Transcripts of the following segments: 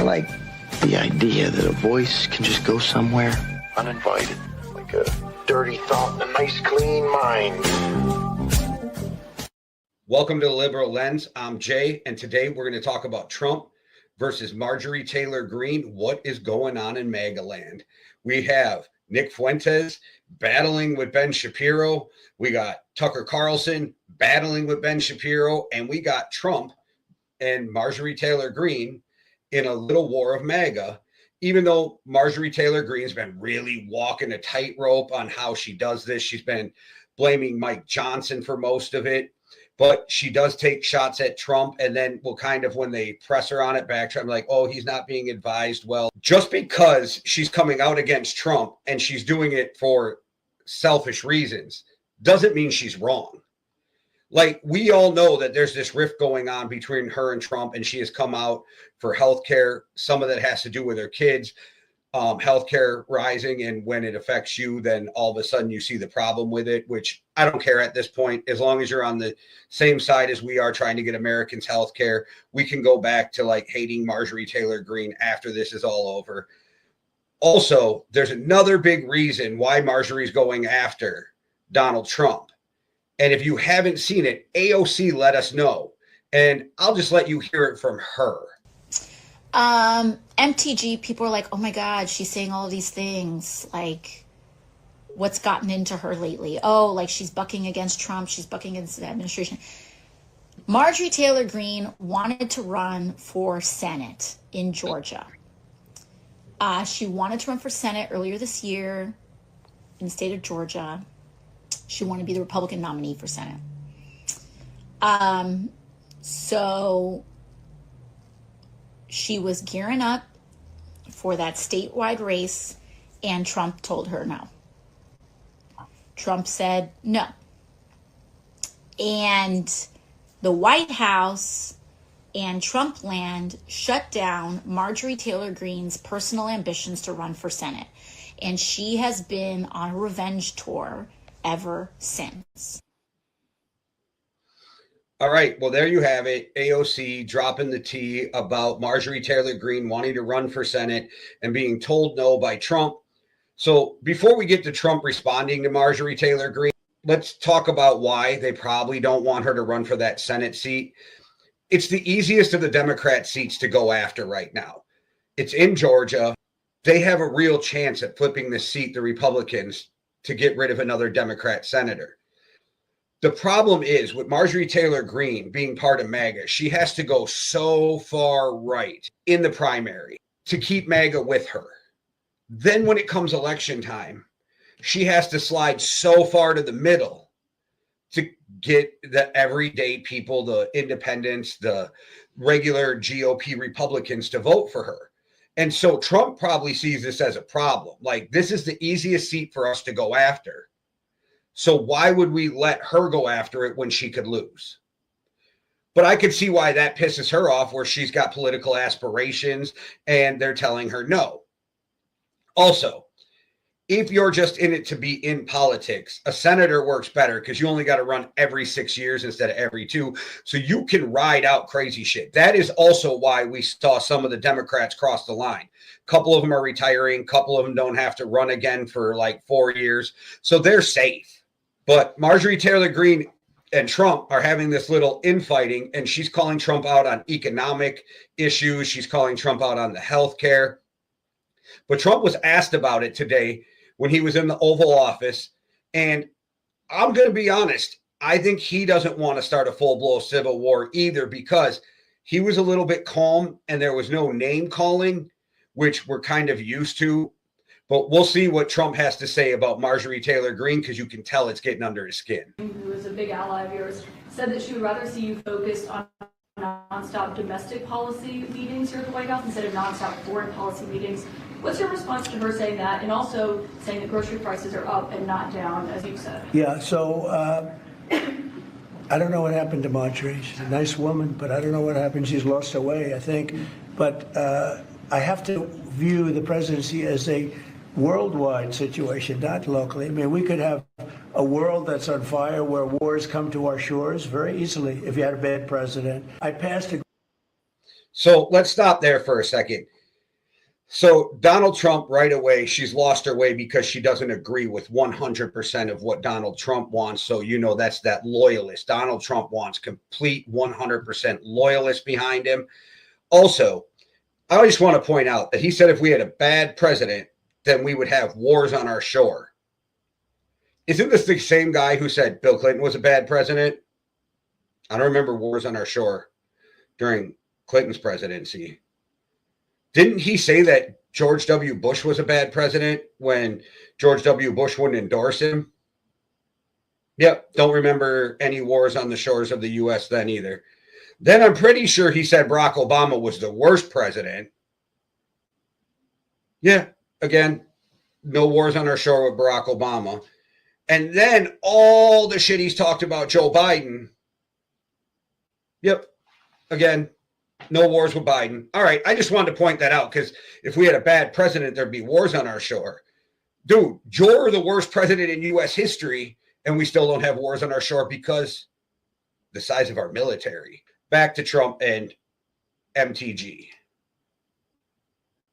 like the idea that a voice can just go somewhere uninvited, like a dirty thought in a nice, clean mind. Welcome to the Liberal Lens. I'm Jay, and today we're going to talk about Trump versus Marjorie Taylor Greene. What is going on in MAGA land? We have Nick Fuentes battling with Ben Shapiro. We got Tucker Carlson battling with Ben Shapiro, and we got Trump and Marjorie Taylor Greene in a little war of MAGA, even though Marjorie Taylor Greene's been really walking a tightrope on how she does this. She's been blaming Mike Johnson for most of it, but she does take shots at Trump, and then will kind of, when they press her on it, backtrack, like, oh, he's not being advised well. Just because she's coming out against Trump and she's doing it for selfish reasons doesn't mean she's wrong. Like, we all know that there's this rift going on between her and Trump, and she has come out for healthcare. Some of that has to do with her kids, healthcare rising. And when it affects you, then all of a sudden you see the problem with it, which I don't care at this point. As long as you're on the same side as we are trying to get Americans healthcare, we can go back to like hating Marjorie Taylor Greene after this is all over. Also, there's another big reason why Marjorie's going after Donald Trump. And if you haven't seen it, AOC let us know. And I'll just let you hear it from her. MTG, people are like, oh my God, she's saying all of these things. Like, what's gotten into her lately? Oh, like she's bucking against Trump. She's bucking against the administration. Marjorie Taylor Greene wanted to run for Senate in Georgia. She wanted to run for Senate earlier this year in the state of Georgia. She wanted to be the Republican nominee for Senate. So she was gearing up for that statewide race, and Trump told her no. Trump said no. And the White House and Trump land shut down Marjorie Taylor Greene's personal ambitions to run for Senate. And she has been on a revenge tour ever since. All right. Well, there you have it. AOC dropping the tea about Marjorie Taylor Greene wanting to run for Senate and being told no by Trump. So before we get to Trump responding to Marjorie Taylor Greene, let's talk about why they probably don't want her to run for that Senate seat. It's the easiest of the Democrat seats to go after right now. It's in Georgia. They have a real chance at flipping this seat, the Republicans, to get rid of another Democrat senator. The problem is with Marjorie Taylor Greene being part of MAGA, she has to go so far right in the primary to keep MAGA with her. Then when it comes election time, she has to slide so far to the middle to get the everyday people, the independents, the regular GOP Republicans to vote for her. And so Trump probably sees this as a problem. Like, this is the easiest seat for us to go after. So why would we let her go after it when she could lose? But I could see why that pisses her off, where she's got political aspirations and they're telling her no. Also, if you're just in it to be in politics, a senator works better because you only got to run every 6 years instead of every 2. So you can ride out crazy shit. That is also why we saw some of the Democrats cross the line. A couple of them are retiring. A couple of them don't have to run again for like 4 years. So they're safe. But Marjorie Taylor Greene and Trump are having this little infighting, and she's calling Trump out on economic issues. She's calling Trump out on the health care. But Trump was asked about it today when he was in the Oval Office. And I'm going to be honest, I think he doesn't want to start a full-blown civil war either, because he was a little bit calm and there was no name calling, which we're kind of used to. But we'll see what Trump has to say about Marjorie Taylor Greene, because you can tell it's getting under his skin. Who is a big ally of yours, said that she would rather see you focused on nonstop domestic policy meetings here at the White House instead of nonstop foreign policy meetings. What's your response to her saying that, and also saying that grocery prices are up and not down, as you said? Yeah, so I don't know what happened to Marjorie. She's a nice woman, but I don't know what happened. She's lost her way, I think. But I have to view the presidency as a worldwide situation, not locally. I mean, we could have a world that's on fire where wars come to our shores very easily if you had a bad president. I passed a... So let's stop there for a second. So Donald Trump, right away, she's lost her way because she doesn't agree with 100% of what Donald Trump wants. So, that's that loyalist. Donald Trump wants complete 100% loyalists behind him. Also, I just want to point out that he said if we had a bad president, then we would have wars on our shore. Isn't this the same guy who said Bill Clinton was a bad president? I don't remember wars on our shore during Clinton's presidency. Didn't he say that George W. Bush was a bad president when George W. Bush wouldn't endorse him? Yep, don't remember any wars on the shores of the U.S. then either. Then I'm pretty sure he said Barack Obama was the worst president. Yeah, again, no wars on our shore with Barack Obama. And then all the shit he's talked about Joe Biden. Yep, again, no wars with Biden. All right, I just wanted to point that out because if we had a bad president, there'd be wars on our shore. Dude, you're the worst president in U.S. history, and we still don't have wars on our shore because the size of our military. Back to Trump and MTG.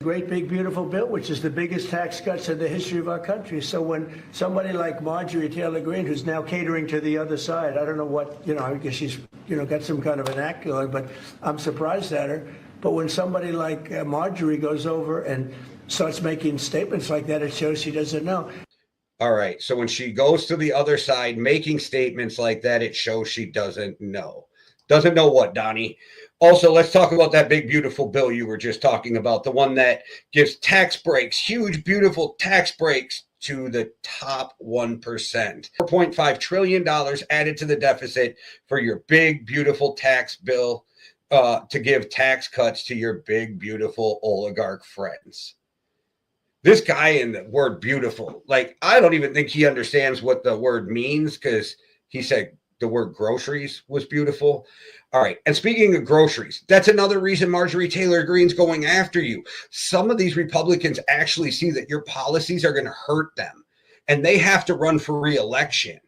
Great big beautiful bill, which is the biggest tax cuts in the history of our country. So when somebody like Marjorie Taylor Greene, who's now catering to the other side, I don't know what, I guess she's, got some kind of an act going, but I'm surprised at her. But when somebody like Marjorie goes over and starts making statements like that, it shows she doesn't know. All right. So when she goes to the other side making statements like that, it shows she doesn't know. Doesn't know what, Donnie? Also, let's talk about that big, beautiful bill you were just talking about, the one that gives tax breaks, huge, beautiful tax breaks to the top 1%. $4.5 trillion added to the deficit for your big, beautiful tax bill to give tax cuts to your big, beautiful oligarch friends. This guy in the word beautiful, I don't even think he understands what the word means because he said the word groceries was beautiful. All right. And speaking of groceries, that's another reason Marjorie Taylor Greene's going after you. Some of these Republicans actually see that your policies are going to hurt them and they have to run for re-election.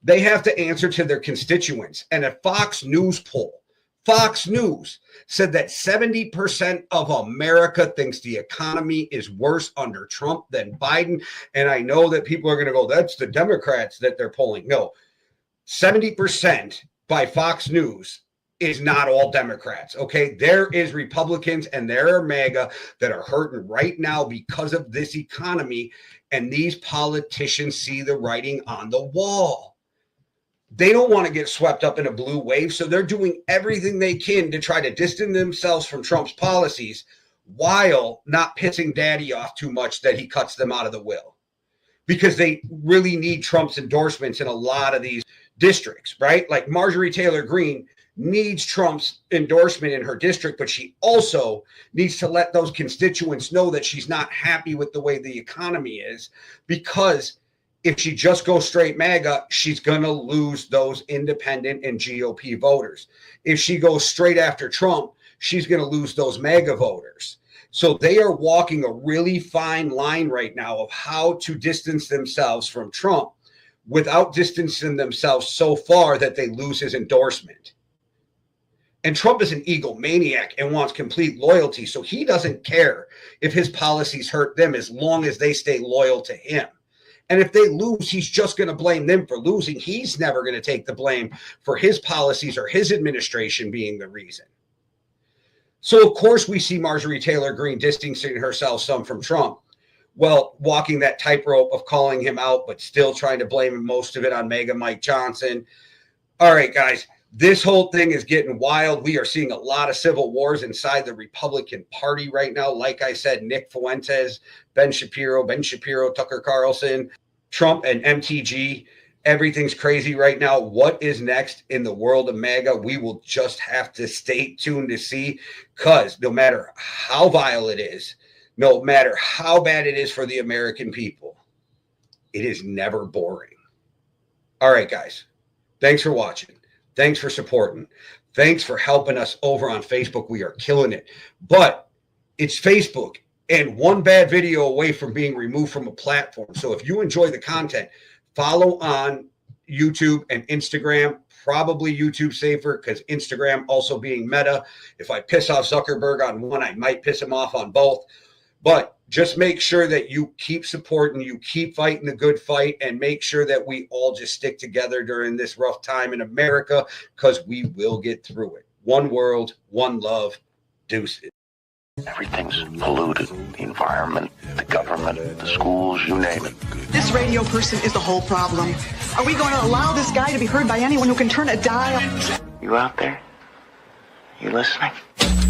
They have to answer to their constituents. And a Fox News poll, Fox News said that 70% of America thinks the economy is worse under Trump than Biden. And I know that people are going to go, that's the Democrats that they're polling. No, 70% by Fox News is not all Democrats, okay? There is Republicans and there are MAGA that are hurting right now because of this economy, and these politicians see the writing on the wall. They don't want to get swept up in a blue wave, so they're doing everything they can to try to distance themselves from Trump's policies while not pissing Daddy off too much that he cuts them out of the will. Because they really need Trump's endorsements in a lot of these districts, right? Like Marjorie Taylor Greene needs Trump's endorsement in her district, but she also needs to let those constituents know that she's not happy with the way the economy is, because if she just goes straight MAGA, she's going to lose those independent and GOP voters. If she goes straight after Trump, she's going to lose those MAGA voters. So they are walking a really fine line right now of how to distance themselves from Trump without distancing themselves so far that they lose his endorsement. And Trump is an egomaniac and wants complete loyalty. So he doesn't care if his policies hurt them as long as they stay loyal to him. And if they lose, he's just going to blame them for losing. He's never going to take the blame for his policies or his administration being the reason. So, of course, we see Marjorie Taylor Greene distancing herself some from Trump. Well, walking that tightrope of calling him out, but still trying to blame most of it on MAGA Mike Johnson. All right, guys. This whole thing is getting wild. We are seeing a lot of civil wars inside the Republican Party right now. Like I said, Nick Fuentes, Ben Shapiro, Tucker Carlson, Trump, and MTG. Everything's crazy right now. What is next in the world of MAGA? We will just have to stay tuned to see, because no matter how vile it is, no matter how bad it is for the American people, it is never boring. All right, guys. Thanks for watching. Thanks for supporting. Thanks for helping us over on Facebook. We are killing it. But it's Facebook and one bad video away from being removed from a platform. So if you enjoy the content, follow on YouTube and Instagram. Probably YouTube safer because Instagram also being Meta. If I piss off Zuckerberg on one, I might piss him off on both. But just make sure that you keep supporting, you keep fighting the good fight, and make sure that we all just stick together during this rough time in America, because we will get through it. One world, one love, deuces. Everything's polluted. The environment, the government, the schools, you name it. This radio person is the whole problem. Are we going to allow this guy to be heard by anyone who can turn a dial? You out there? You listening?